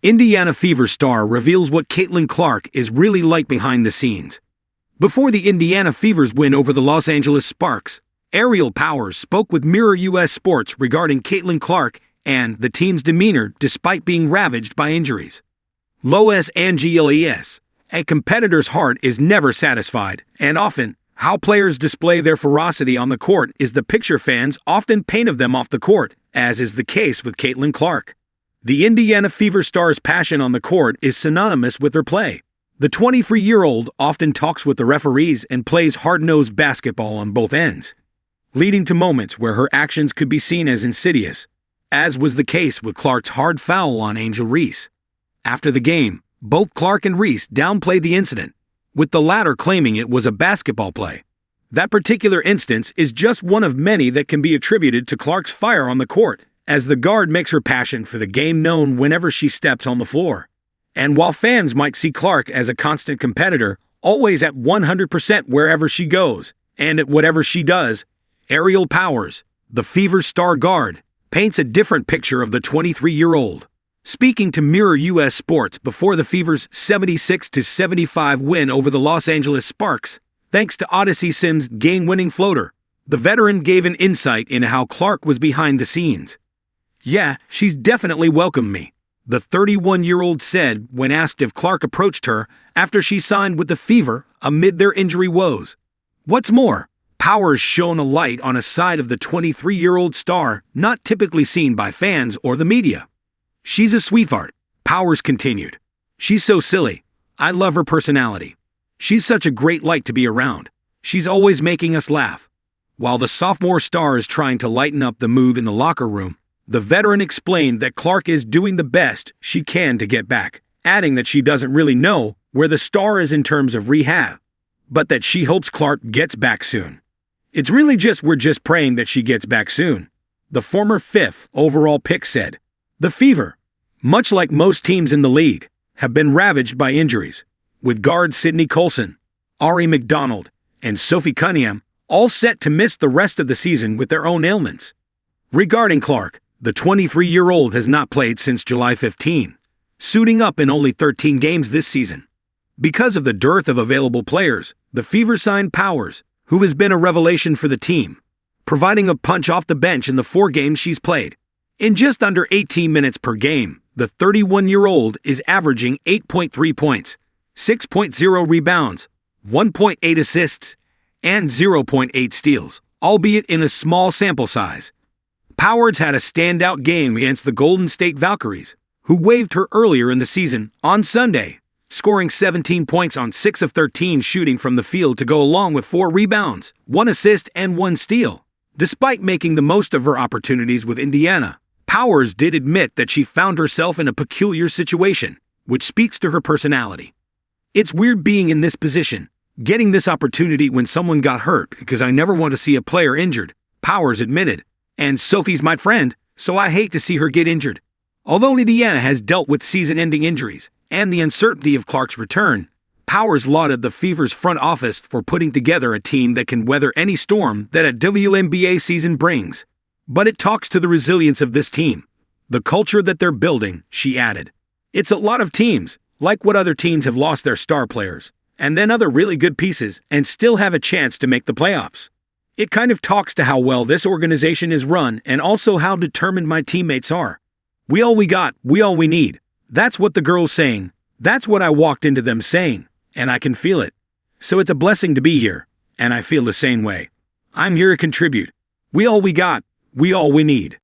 Indiana Fever star reveals what Caitlin Clark is really like behind the scenes. Before the Indiana Fever's win over the Los Angeles Sparks, Aerial Powers spoke with Mirror U.S. Sports regarding Caitlin Clark and the team's demeanor despite being ravaged by injuries. Los Angeles, a competitor's heart is never satisfied, and often, how players display their ferocity on the court is the picture fans often paint of them off the court, as is the case with Caitlin Clark. The Indiana Fever star's passion on the court is synonymous with her play. The 23-year-old often talks with the referees and plays hard-nosed basketball on both ends, leading to moments where her actions could be seen as insidious, as was the case with Clark's hard foul on Angel Reese. After the game, both Clark and Reese downplayed the incident, with the latter claiming it was a basketball play. That particular instance is just one of many that can be attributed to Clark's fire on the court, as the guard makes her passion for the game known whenever she steps on the floor. And while fans might see Clark as a constant competitor, always at 100% wherever she goes, and at whatever she does, Aerial Powers, the Fever's star guard, paints a different picture of the 23-year-old. Speaking to Mirror U.S. Sports before the Fever's 76-75 win over the Los Angeles Sparks, thanks to Odyssey Sims' game-winning floater, the veteran gave an insight into how Clark was behind the scenes. "Yeah, she's definitely welcomed me," the 31-year-old said when asked if Clark approached her after she signed with the Fever amid their injury woes. What's more, Powers shone a light on a side of the 23-year-old star not typically seen by fans or the media. "She's a sweetheart," Powers continued. "She's so silly. I love her personality. She's such a great light to be around. She's always making us laugh." While the sophomore star is trying to lighten up the mood in the locker room, the veteran explained that Clark is doing the best she can to get back, adding that she doesn't really know where the star is in terms of rehab, but that she hopes Clark gets back soon. "It's really we're just praying that she gets back soon," the former 5th overall pick said. The Fever, much like most teams in the league, have been ravaged by injuries, with guards Sydney Colson, Ari McDonald, and Sophie Cunningham all set to miss the rest of the season with their own ailments. Regarding Clark, the 23-year-old has not played since July 15, suiting up in only 13 games this season. Because of the dearth of available players, the Fever signed Powers, who has been a revelation for the team, providing a punch off the bench in the 4 games she's played. In just under 18 minutes per game, the 31-year-old is averaging 8.3 points, 6.0 rebounds, 1.8 assists, and 0.8 steals, albeit in a small sample size. Powers had a standout game against the Golden State Valkyries, who waived her earlier in the season on Sunday, scoring 17 points on 6 of 13 shooting from the field to go along with 4 rebounds, 1 assist, and 1 steal. Despite making the most of her opportunities with Indiana, Powers did admit that she found herself in a peculiar situation, which speaks to her personality. "It's weird being in this position, getting this opportunity when someone got hurt because I never want to see a player injured," Powers admitted. "And Sophie's my friend, so I hate to see her get injured." Although Indiana has dealt with season-ending injuries and the uncertainty of Clark's return, Powers lauded the Fever's front office for putting together a team that can weather any storm that a WNBA season brings. "But it talks to the resilience of this team, the culture that they're building," she added. "It's a lot of teams, like what other teams have lost their star players, and then other really good pieces, and still have a chance to make the playoffs. It kind of talks to how well this organization is run and also how determined my teammates are. We all we got, we all we need. That's what the girls saying. That's what I walked into them saying, and I can feel it. So it's a blessing to be here, and I feel the same way. I'm here to contribute. We all we got, we all we need."